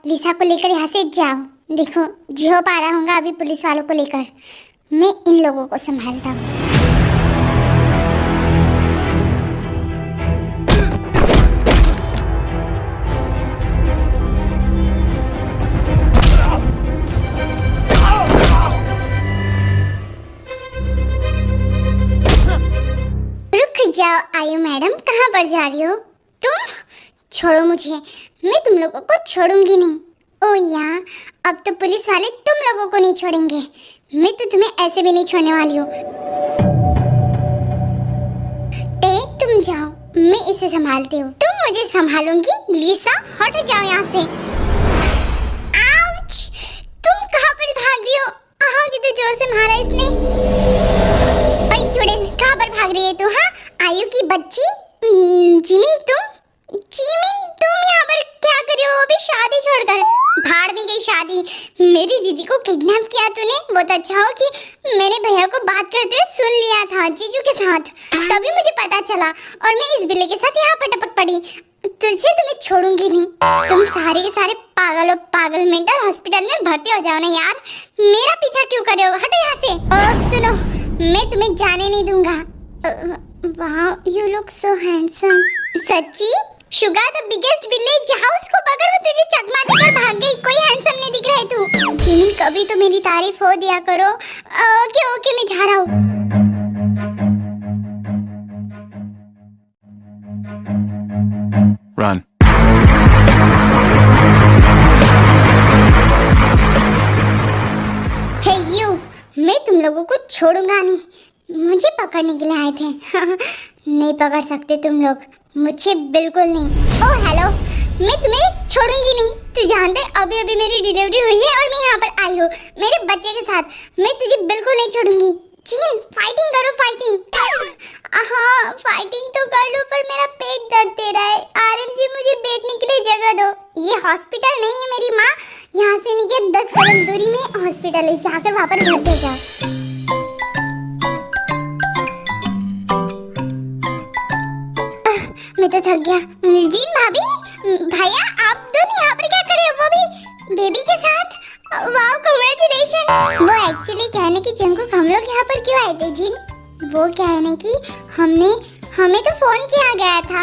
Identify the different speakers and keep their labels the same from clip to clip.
Speaker 1: लिसा को लेकर यहाँ से जाओ। देखो जो पा रहा होगा अभी पुलिस वालों को लेकर, मैं इन लोगों को संभालता हूँ। रुक जाओ आयु मैडम, कहाँ पर जा रही हो तुम? छोड़ो मुझे, मैं तुम लोगों को छोड़ूंगी नहीं। ओ यार, अब तो पुलिस वाले तुम लोगों को नहीं छोड़ेंगे। मैं तो तुम्हें ऐसे भी नहीं छोड़ने वाली हूँ। तुम जाओ, मैं इसे संभालती हूँ। तुम मुझे संभालूंगी? लिसा हट जाओ यहाँ से। आउच! तुम कहाँ पर भाग रही हो? हाँ, कितने जोर से मारा इसने। ओए चुड़ैल, कहाँ पर भाग रही है तू? हाँ, आयु की बच्ची। जिमिन तुम यहाँ पर क्या कर रही हो? अभी शादी छोड़कर भाड़ में गई शादी। मेरी दीदी को किडनैप किया तूने। बहुत अच्छा हो कि मैंने भैया को बात करते हुए सुन लिया था जीजू के साथ, तभी मुझे पता चला और मैं इस बिल्ले के साथ यहाँ पर टपक पड़ी। तुझे तो मैं छोड़ूंगी नहीं। तुम सारे के सारे पागल हो, पागल। मेंटल हॉस्पिटल में भर्ती हो जाओ ना यार। मेरा पीछा क्यों कर रहे हो? हटो यहाँ से। सुनो, मैं तुम्हें जाने नहीं दूंगा। वाह, यू लुक सो हैंडसम। सच्ची? शुगा द बिगेस्ट विलेज, जाओ उसको पकड़ो। तुझे चकमा देकर भाग गई। कोई हैंडसम नहीं दिख रहा है तू। जिमिन, कभी तो मेरी तारीफ हो दिया करो। ओके ओके, मैं जा रहा हूँ।
Speaker 2: Run.
Speaker 1: हे यू, मैं तुम लोगों को छोड़ूंगा नहीं। मुझे पकड़ने के लिए आए थे। नहीं पकड़ सकते तुम लोग मुझे, बिल्कुल नहीं। ओह हेलो, मैं तुम्हें छोड़ूंगी नहीं। तू जानते अभी अभी मेरी डिलीवरी हुई है और मैं यहाँ पर आई हूँ मेरे बच्चे के साथ। मैं तुझे बिल्कुल नहीं छोड़ूंगी। जिन, फाइटिंग करो, फाइटिंग। हाँ, फाइटिंग तो कर लो, पर मेरा पेट दर्द दे रहा है। आरएमजी, मुझे बैठने के लिए जगह दो। ये हॉस्पिटल नहीं है मेरी माँ। यहाँ से नीचे 10 कदम दूरी में हॉस्पिटल है, जाकर वहाँ पर भर्ती हो जाओ। मैं तो थक गया। जीन भाभी, भैया, आप दोनों यहाँ पर क्या कर रहे हो? वो भी बेबी के साथ? वाह, कांग्रेचुलेशन। वो एक्चुअली कहने की जंगकुक, हम लोग यहाँ पर क्यों आए थे जीन? वो कहने की हमें तो फोन किया गया था।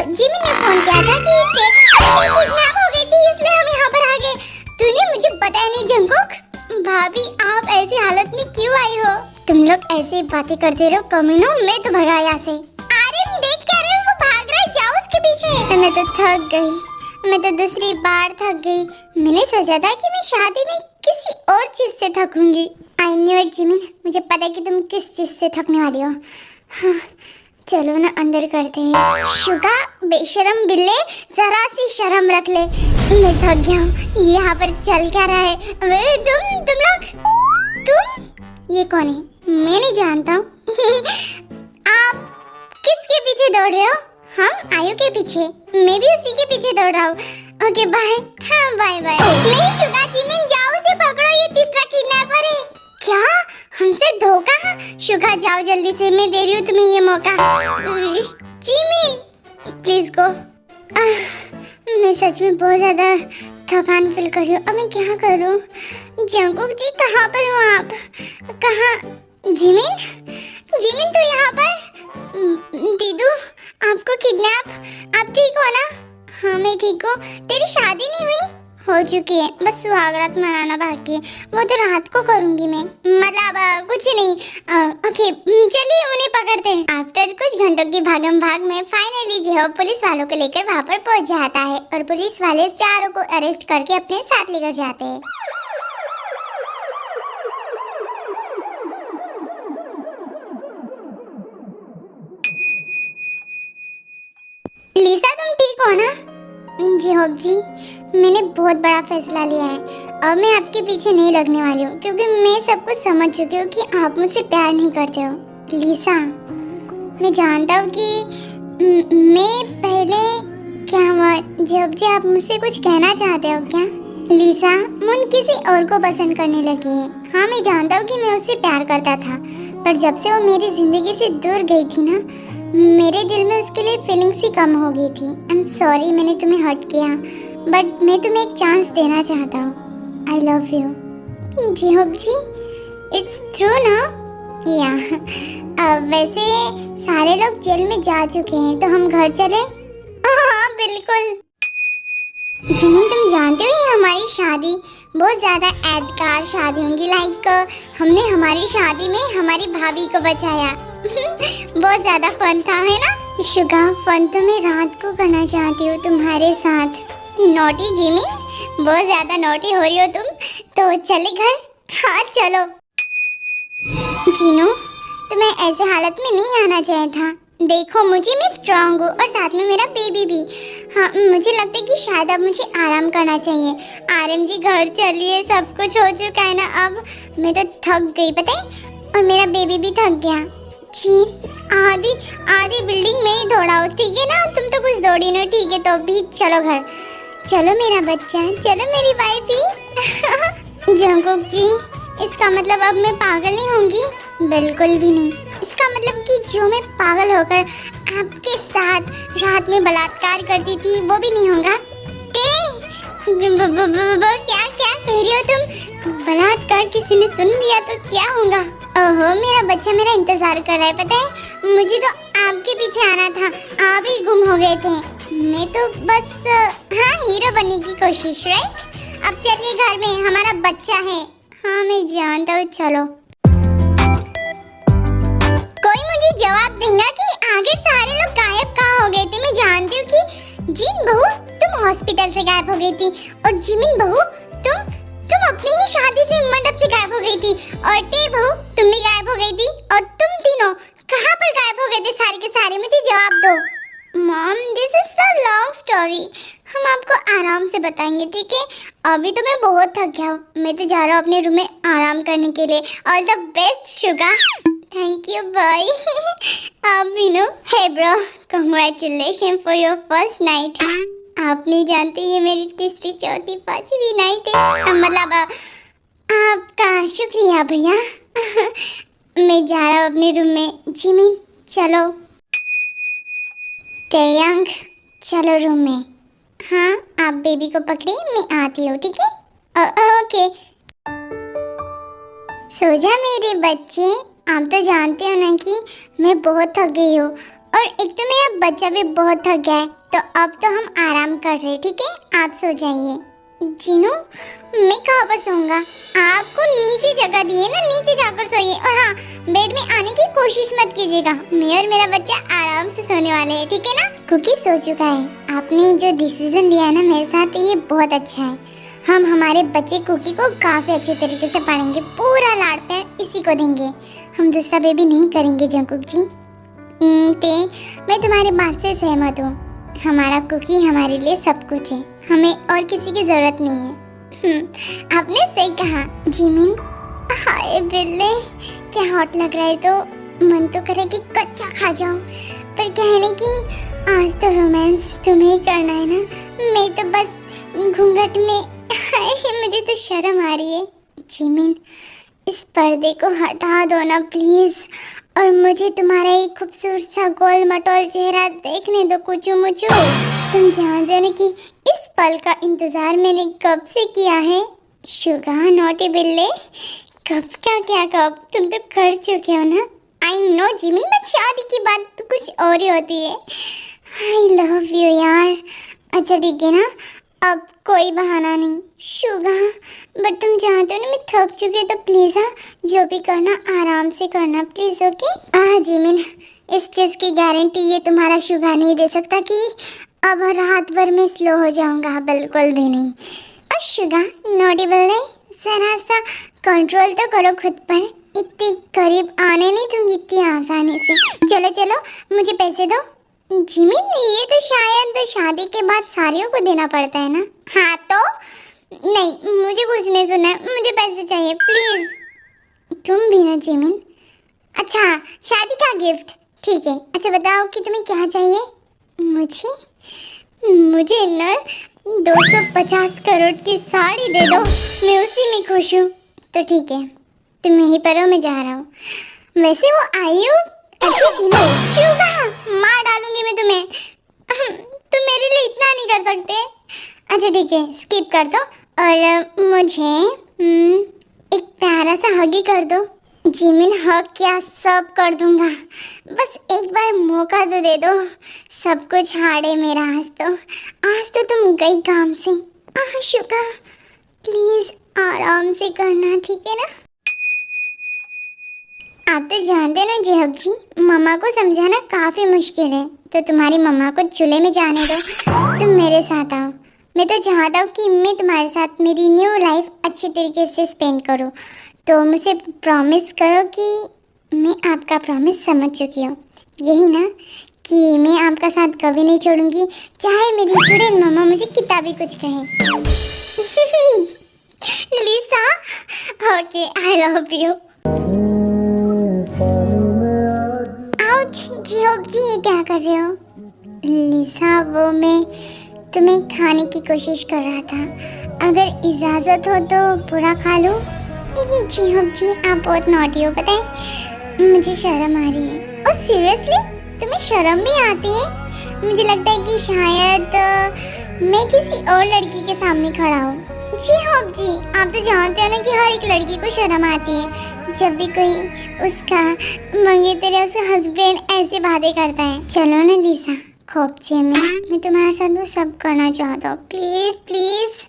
Speaker 1: जिमिन ने फोन किया था कि किडनैप हो गई थी, इसलिए हम यहाँ पर आ गए। तूने मुझे बताया नहीं जंगकुक? भाभी, आप ऐसी हालत में क्यों आई हो? तुम लोग ऐसी बातें करते रहो कमीनों, मैं तो भगा यहाँ से। देख क्या रहे हो? वो भाग रहा है, जाओ उसके पीछे। मैं तो थक गई, मैं तो दूसरी बार थक गई। मैंने सोचा था कि मैं शादी में किसी और चीज से थकूंगी। आई न्यू इट जिमिन, मुझे पता है कि तुम किस चीज से थकने वाली हो। हाँ, चलो ना अंदर करते हैं। शुगा, बेशरम बिल्ले, जरा सी शर्म रख ले। मैं थक गया हूँ। यहाँ पर चल क्या रहा है? तुम लोग, तुम ये कौन है? मैं नहीं जानता हूँ। आप किसके पीछे दौड़ रहे हो? हम आयु के पीछे। मैं भी उसी के पीछे दौड़ रहा हूँ। Okay bye. हाँ बाय बाय। नहीं शुगा, जिमिन जाओ, उसे पकड़ो, ये तीसरा किडनैपर है। क्या? हमसे धोखा? शुगा जाओ जल्दी से, मैं दे रही हूँ तुम्हें ये मौका। Jimin please go. मैं सच में बहुत ज्यादा थकान फील कर रही हूँ। अब मैं क्या करूँ? जंगकुक जी, कहाँ पर हो आप? कहाँ? जिमिन, जिमिन तो यहाँ पर। दीदू, आपको किडनैप, आप ठीक हो ना? हाँ मैं ठीक हूँ। तेरी शादी नहीं हुई? हो चुकी है, बस सुहागरात मनाना बाकी है। वो तो रात को करूँगी मैं, मतलब कुछ नहीं। ओके चलिए उन्हें पकड़ते हैं। आफ्टर कुछ घंटों की भागम भाग में फाइनली जो पुलिस वालों को लेकर वहाँ पर पहुँच जाता है और पुलिस वाले चारों को अरेस्ट करके अपने साथ लेकर जाते हैं। लिसा, तुम ठीक हो ना? जी होप जी, मैंने बहुत बड़ा फैसला लिया है। अब मैं आपके पीछे नहीं लगने वाली हूँ, क्योंकि मैं सब कुछ समझ चुकी हूँ कि आप मुझसे प्यार नहीं करते हो। लिसा, मैं जानता हूँ कि मैं पहले क्या हुआ। जब जी आप मुझसे कुछ कहना चाहते हो क्या? लिसा, मुन किसी और को पसंद करने लगी है। हाँ मैं जानता हूँ कि मैं उससे प्यार करता था, पर जब से वो मेरी जिंदगी से दूर गई थी ना, मेरे दिल में उसके लिए फीलिंग्स ही कम हो गई थी। आई एम सॉरी, मैंने तुम्हें हर्ट किया। बट मैं तुम्हें एक चांस देना चाहता हूँ। I love you. J hope ji, it's true ना? या वैसे सारे लोग जेल में जा चुके हैं, तो हम घर चले? हाँ बिल्कुल। जिमिन, तुम जानते हो ये हमारी शादी बहुत ज़्यादा यादगार शादी होंगी। लाइक हमने हमारी शादी में हमारी भाभी को बचाया। बहुत ज़्यादा फन था, है ना? शुगा, फन तो मैं रात को करना चाहती हूँ तुम्हारे साथ। नोटी जिमिन, बहुत ज़्यादा नोटी हो रही हो तुम। तो चले घर? हाँ चलो। जीनू, तुम्हें ऐसे हालत में नहीं आना चाहिए था। देखो मुझे, मैं स्ट्रांग हूँ और साथ में मेरा बेबी भी। हाँ, मुझे लगता है कि शायद अब मुझे आराम करना चाहिए। आरएम जी घर चलिए, सब कुछ हो चुका है ना अब। मैं तो थक गई पता है, और मेरा बेबी भी थक गया। जी, आधी आधी बिल्डिंग में ही दौड़ा हो, ठीक है ना? तुम तो कुछ दौड़ी नहीं, ठीक है? तो अभी चलो घर। चलो मेरा बच्चा, चलो मेरी वाइफी। जंगकुक जी, इसका मतलब अब मैं पागल नहीं होंगी? बिल्कुल भी नहीं। इसका मतलब कि जो मैं पागल होकर आपके साथ रात में बलात्कार करती थी वो भी नहीं होगा? क्या क्या कह रही हो तुम? बलात्कार किसी ने सुन लिया तो क्या होगा? ओहो, मेरा बच्चा मेरा इंतजार कर रहा है पता है। मुझे तो आपके पीछे आना था, आप ही गुम हो गए थे। मैं तो बस हाँ हीरो बनने की कोशिश, राइट? अब चलिए घर में, हमारा बच्चा है। हाँ मैं जानता हूँ, चलो। कोई मुझे जवाब देगा कि आगे सारे लोग गायब कहाँ हो गए थे? मैं जानती हूँ कि जीन बहू तुम हॉस्पिटल से गायब हो गई थी, और जिमिन बहू तुम अपनी ही शादी से मंडप से गायब हो गई थी, और टे बहू तुम भी गायब हो गई थी। और तुम तीनों कहाँ पर गायब हो गए थे सारे के सारे? मुझे जवाब दो। Mom, this is the long story, हम आपको आराम से बताएंगे, ठीक है? अभी तो मैं बहुत थक गया हूँ, मैं तो जा रहा हूँ अपने रूम में आराम करने के लिए। All the best Suga. Thank you bye. अब you know, hey bro, congratulation for your first night. आप नहीं जानते ये मेरी तीसरी चौथी पांचवी नाइट है। मतलब आपका शुक्रिया भैया। मैं जा रहा हूँ अपने रूम में। जिमिन चलो। टेयंग चलो रूम में। हाँ, आप बेबी को पकड़िए, मैं आती हूँ, ठीक है? ओके। सो जा मेरे बच्चे। आप तो जानते हो ना कि मैं बहुत थक गई हूँ, और एक तो मेरा बच्चा भी बहुत थक गया है, तो अब तो हम आराम कर रहे हैं, ठीक है? आप सो जाइए। जीनू, मैं कहाँ पर सोऊंगा? आपको नीचे जगह दी है ना, नीचे जाकर सोइए। और हाँ, बेड में आने की कोशिश मत कीजिएगा, मैं और मेरा बच्चा आराम से सोने वाले हैं, ठीक है ना? कुकी सो चुका है। आपने जो डिसीजन लिया है ना मेरे साथ, ये बहुत अच्छा है। हम हमारे बच्चे कुकी को काफ़ी अच्छे तरीके से पालेंगे, पूरा लाड़ प्यार इसी को देंगे। हम दूसरा बेबी नहीं करेंगे जंकुक जी। मैं तुम्हारी बात से सहमत हूँ। हमारा कुकी हमारे लिए सब कुछ है, हमें और किसी की जरूरत नहीं है। आपने सही कहा जिमिन। हाय बिल्ले, क्या हॉट लग रहा है, तो मन तो करे कि कच्चा खा जाऊं, पर कहने की आज तो रोमांस तुम्हें ही करना है ना, मैं तो बस घूंघट में। मुझे तो शर्म आ रही है। जिमिन, इस पर्दे को हटा दो ना प्लीज, और मुझे तुम्हारा एक खूबसूरत सा गोल मटोल चेहरा देखने दो कुचू मुचू। तुम जानते हो ना कि इस पल का इंतजार मैंने कब से किया है। शुगा नोटी बिल्ले, कब का क्या कब, तुम तो कर चुके हो ना। आई नो जिमिन, बट शादी की बात तो कुछ और ही होती है। आई लव यू यार। अच्छा ठीक है ना, अब कोई बहाना नहीं। शुगा, बट तुम जानते हो ना मैं थक चुकी हूँ, तो प्लीज़ हाँ, जो भी करना आराम से करना प्लीज़, ओके? जिमिन, इस चीज़ की गारंटी ये तुम्हारा शुगा नहीं दे सकता कि अब रात भर में स्लो हो जाऊँगा, बिल्कुल भी नहीं। और शुगा नोटी बिल्ले, जरा सा कंट्रोल तो करो खुद पर, इतनी करीब आने नहीं दूँगी इतनी आसानी से। चलो चलो, मुझे पैसे दो। जिमिन, ये तो शायद शादी के बाद सारियों को देना पड़ता है ना? हाँ तो नहीं, मुझे कुछ नहीं सुनना है, मुझे पैसे चाहिए प्लीज। तुम भी ना जिमिन। अच्छा, शादी का गिफ्ट, ठीक है। अच्छा बताओ कि तुम्हें क्या चाहिए? मुझे ना 250 करोड़ की साड़ी दे दो, मैं उसी में खुश हूँ। तो ठीक है, तुम यहीं पर हो, मैं जा रहा हूँ। वैसे वो आयु अच्छी थी ना? शुगा, मार डालूंगी मैं तुम्हें। तुम मेरे लिए इतना नहीं कर सकते? अच्छा ठीक है, स्किप कर दो और मुझे एक प्यारा सा हगी कर दो। जिमिन हग क्या सब कर दूंगा, बस एक बार मौका तो दे दो। सब कुछ हार्ड है मेरा आज तो तुम गई काम से। आशुका प्लीज आराम से करना, ठीक है ना? आप तो जानते ना जेहब जी, मम्मा को समझाना काफी मुश्किल है, तो तुम्हारी मम्मा को चूल्हे में जाने दो, तुम मेरे साथ आओ। मैं तो चाहता हूँ कि मैं तुम्हारे साथ मेरी न्यू लाइफ अच्छी तरीके से स्पेंड करूँ, तो मुझे प्रॉमिस करो कि मैं आपका प्रॉमिस समझ चुकी हूँ, यही ना, कि मैं आपका साथ कभी नहीं छोड़ूंगी, चाहे मेरी चुड़ैल मम्मा मुझे कितना भी कुछ कहे। Lisa, okay I love you. Ouch, Jehab ji ये क्या कर रहे हो? लिसा वो मैं तुम्हें खाने की कोशिश कर रहा था, अगर इजाज़त हो तो पूरा खा लो। जेहब जी आप बहुत नॉटी हो, पता है मुझे शर्म आ रही है। और सीरियसली तुम्हें शर्म भी आती है? मुझे लगता है कि शायद मैं किसी और लड़की के सामने खड़ा हूँ। जेहब जी आप तो जानते हो ना कि हर एक लड़की को शर्म आती है जब भी कोई उसका मंगेतर उसका हस्बैंड ऐसे बातें करता है। चलो ना लिसा, खोपचे में मैं तुम्हारे साथ वो सब करना चाहता हूँ, प्लीज प्लीज।